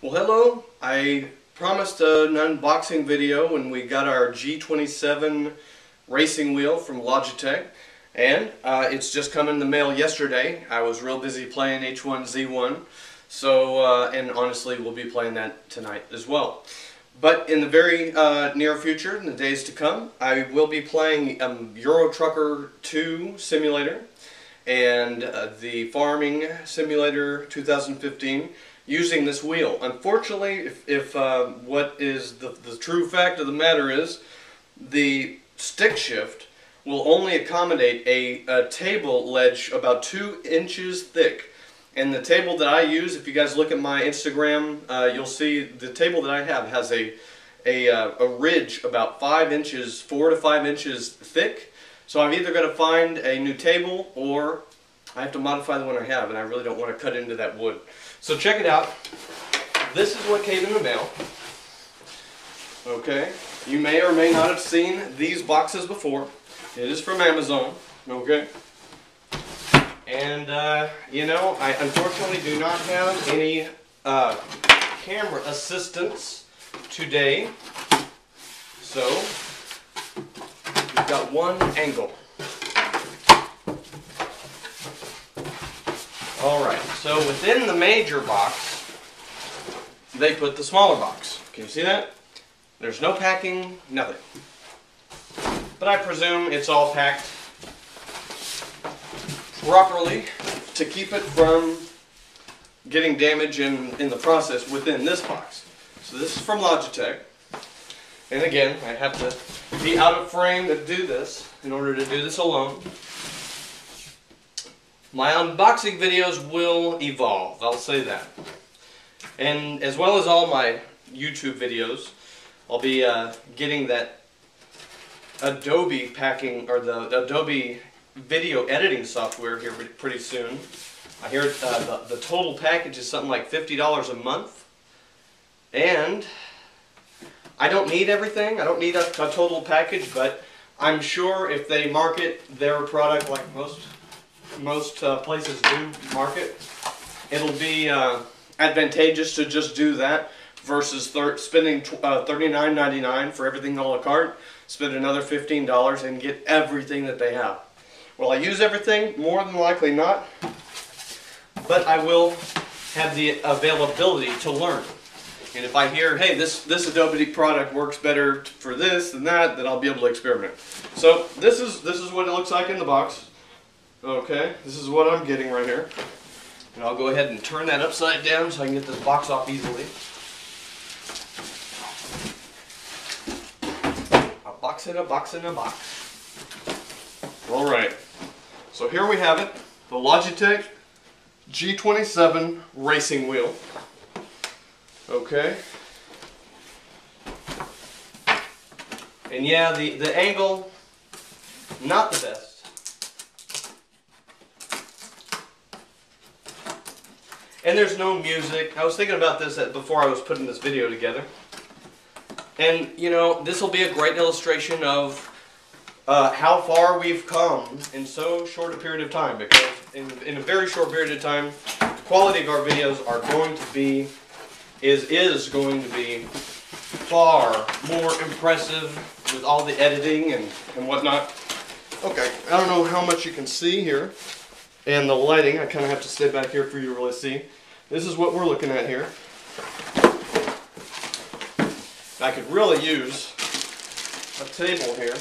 Well, hello. I promised an unboxing video when we got our G27 racing wheel from Logitech, and it's just come in the mail yesterday. I was real busy playing H1Z1, so and honestly we'll be playing that tonight as well. But in the very near future, in the days to come, I will be playing Euro Trucker 2 simulator and the Farming Simulator 2015 using this wheel. Unfortunately, if what is the true fact of the matter is, the stick shift will only accommodate a table ledge about 2 inches thick. And the table that I use, if you guys look at my Instagram, you'll see the table that I have has a ridge about 4 to 5 inches thick. So I'm either going to find a new table or I have to modify the one I have, and I really don't want to cut into that wood. So check it out. This is what came in the mail. Okay, you may or may not have seen these boxes before. It is from Amazon. Okay. And, you know, I unfortunately do not have any camera assistance today. So, we've got one angle. Alright, so within the major box, they put the smaller box. Can you see that? There's no packing, nothing. But I presume it's all packed properly to keep it from getting damage in the process within this box. So this is from Logitech. And again, I have to be out of frame to do this in order to do this alone. My unboxing videos will evolve, I'll say that. And as well as all my YouTube videos, I'll be getting that Adobe packing, or the Adobe video editing software here pretty soon. I hear the total package is something like $50 a month. And I don't need everything. I don't need a total package, but I'm sure if they market their product like most places do market, it'll be advantageous to just do that versus spending $39.99 for everything a la carte, spend another $15 and get everything that they have. Will I use everything? More than likely not, but I will have the availability to learn. And if I hear, hey, this Adobe product works better for this than that, then I'll be able to experiment. So this is what it looks like in the box. Okay, this is what I'm getting right here. And I'll go ahead and turn that upside down so I can get this box off easily. A box in a box in a box. Alright, so here we have it. The Logitech G27 racing wheel. Okay. And yeah, the angle, not the best. And there's no music. I was thinking about this before I was putting this video together. And, you know, this will be a great illustration of how far we've come in so short a period of time. Because in a very short period of time, the quality of our videos are going to be, is going to be far more impressive with all the editing and whatnot. Okay, I don't know how much you can see here. And the lighting, I kind of have to stay back here for you to really see. This is what we're looking at here. I could really use a table here.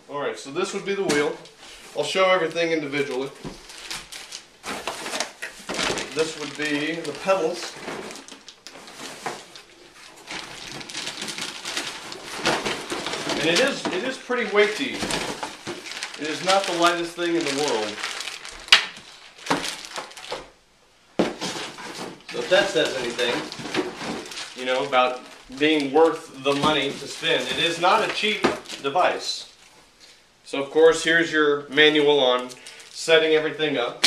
Alright, so this would be the wheel. I'll show everything individually. This would be the pedals. And it is pretty weighty. It is not the lightest thing in the world. So if that says anything, you know, about being worth the money to spend, it is not a cheap device. So of course, here's your manual on setting everything up.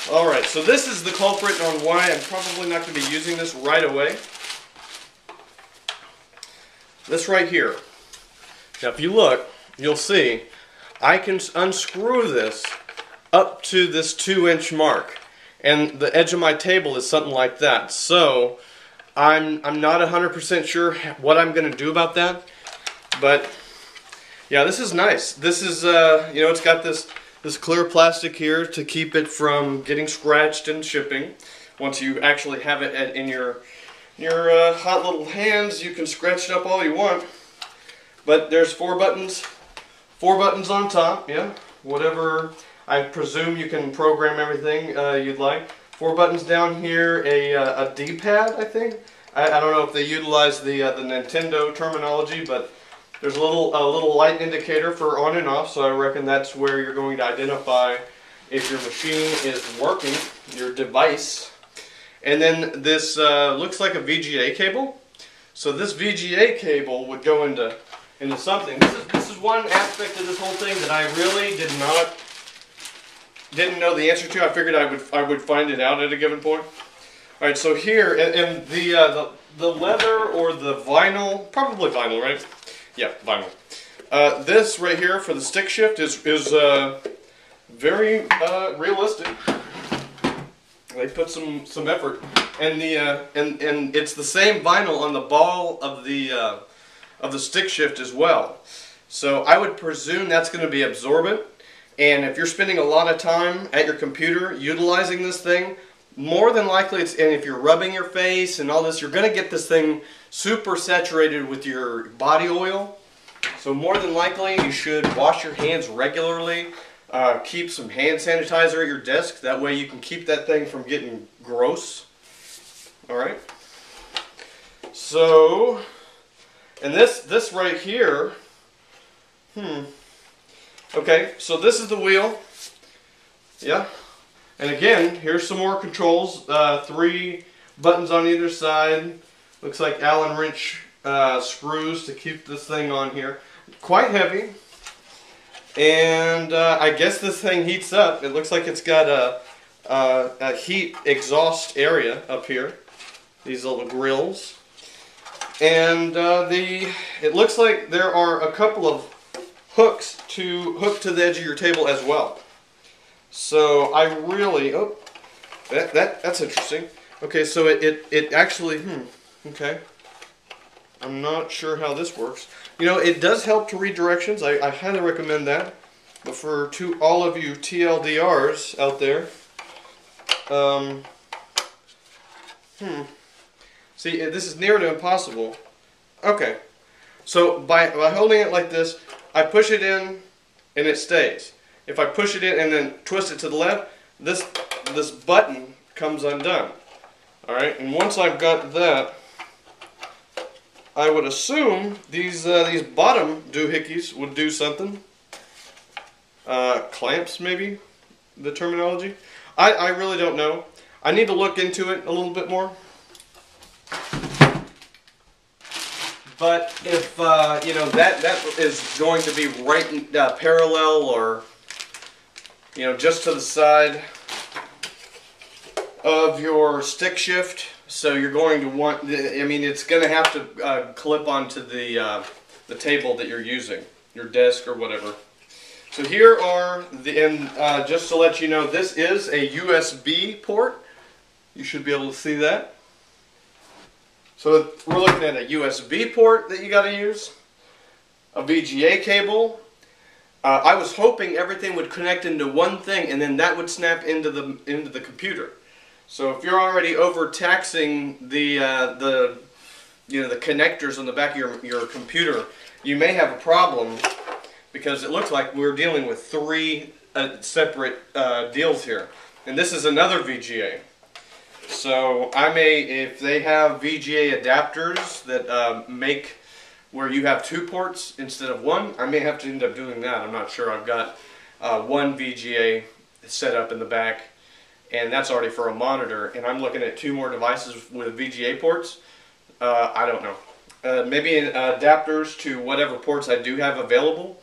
Alright, so this is the culprit on why I'm probably not going to be using this right away. This right here. Now if you look, you'll see I can unscrew this up to this 2-inch mark. and the edge of my table is something like that. So I'm not 100% sure what I'm going to do about that, but yeah, this is nice. This is you know, it's got this clear plastic here to keep it from getting scratched in shipping. Once you actually have it in your hot little hands, you can scratch it up all you want. But there's four buttons on top. Yeah, whatever. I presume you can program everything you'd like. 4 buttons down here, a D-pad, I think. I don't know if they utilize the Nintendo terminology, but there's a little light indicator for on and off, so I reckon that's where you're going to identify if your machine is working, your device. And then this looks like a VGA cable. So this VGA cable would go into something. This is one aspect of this whole thing that I really didn't know the answer to. I figured I would find it out at a given point. All right, so here and the leather or the vinyl, probably vinyl, right? Yeah, vinyl. This right here for the stick shift is very realistic. They put some effort, and and it's the same vinyl on the ball of the stick shift as well. So I would presume that's going to be absorbent. And if you're spending a lot of time at your computer utilizing this thing, more than likely, and if you're rubbing your face and all this, you're going to get this thing super saturated with your body oil. So more than likely, you should wash your hands regularly. Keep some hand sanitizer at your desk. That way you can keep that thing from getting gross. Alright. So, and this right here, okay, so this is the wheel. Yeah. And again, here's some more controls. 3 buttons on either side. Looks like Allen wrench screws to keep this thing on here. Quite heavy. And I guess this thing heats up. It looks like it's got a heat exhaust area up here. These little grills. And it looks like there are a couple of hooks to hook to the edge of your table as well. So I really, oh, that's interesting. Okay, so it actually, okay. I'm not sure how this works. You know, it does help to read directions. I highly recommend that. But for all of you TLDRs out there, see, this is near to impossible. Okay, so by holding it like this, I push it in and it stays. If I push it in and then twist it to the left, this button comes undone. All right, and once I've got that, I would assume these bottom doohickeys would do something. Clamps, maybe, the terminology. I really don't know. I need to look into it a little bit more. But if you know, that is going to be right parallel, or you know, just to the side of your stick shift, so you're going to want, I mean, it's going to have to clip onto the table that you're using, your desk or whatever. So here are and just to let you know, this is a USB port. You should be able to see that. So we're looking at a USB port that you got to use, a VGA cable. I was hoping everything would connect into one thing, and then that would snap into the computer. So if you're already overtaxing the connectors on the back of your computer, you may have a problem, because it looks like we're dealing with 3 separate deals here, and this is another VGA. So I may, if they have VGA adapters that make where you have 2 ports instead of 1, I may have to end up doing that. I'm not sure. I've got 1 VGA set up in the back, and that's already for a monitor, and I'm looking at 2 more devices with VGA ports. I don't know. Maybe adapters to whatever ports I do have available,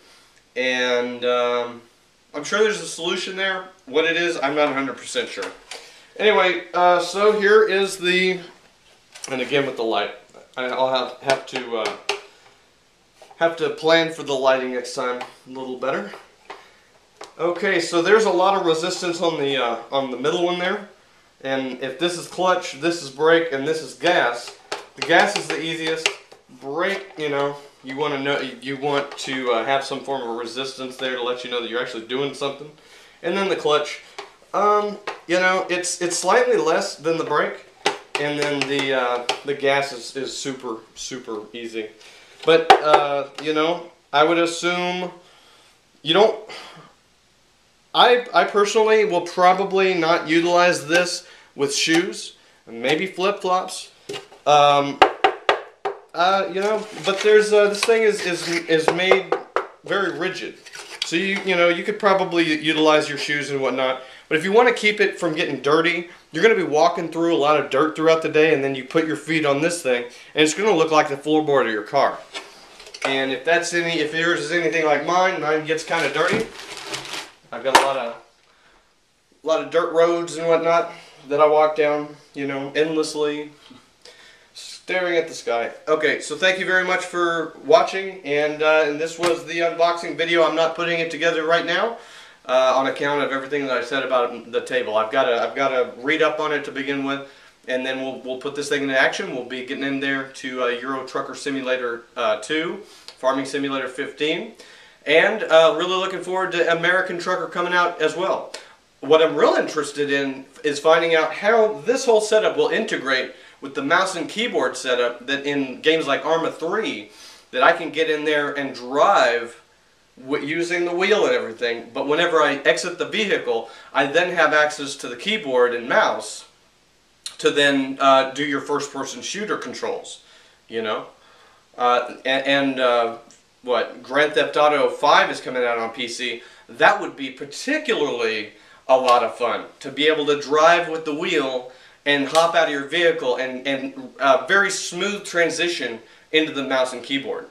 and I'm sure there's a solution there. What it is, I'm not 100% sure. Anyway, so here is and again with the light, I'll have to plan for the lighting next time a little better. Okay, so there's a lot of resistance on the middle one there. And if this is clutch, this is brake, and this is gas, the gas is the easiest. Brake, you know, you want to have some form of resistance there to let you know that you're actually doing something. And then the clutch, you know, it's slightly less than the brake, and then the gas is super easy. But you know, I would assume you don't. I personally will probably not utilize this with shoes, maybe flip-flops. You know, but there's this thing is made very rigid, so you know you could probably utilize your shoes and whatnot. But if you want to keep it from getting dirty, you're going to be walking through a lot of dirt throughout the day, and then you put your feet on this thing, and it's going to look like the floorboard of your car. And if yours is anything like mine gets kind of dirty. I've got a lot of dirt roads and whatnot that I walk down, you know, endlessly, staring at the sky. Okay, so thank you very much for watching, and this was the unboxing video. I'm not putting it together right now on account of everything that I said about the table. I've got to read up on it to begin with, and then we'll put this thing into action. We'll be getting in there to Euro Trucker Simulator 2, Farming Simulator 15. And really looking forward to American Trucker coming out as well. What I'm real interested in is finding out how this whole setup will integrate with the mouse and keyboard setup that in games like Arma 3 that I can get in there and drive using the wheel and everything. But whenever I exit the vehicle, I then have access to the keyboard and mouse to then do your first-person shooter controls, you know. What, Grand Theft Auto 5 is coming out on PC, that would be particularly a lot of fun. To be able to drive with the wheel and hop out of your vehicle and very smooth transition into the mouse and keyboard.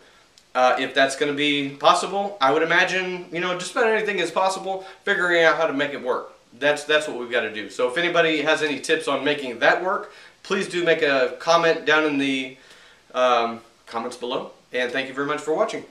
If that's going to be possible, I would imagine, you know, just about anything is possible, figuring out how to make it work. That's what we've got to do. So if anybody has any tips on making that work, please do make a comment down in the comments below. And thank you very much for watching.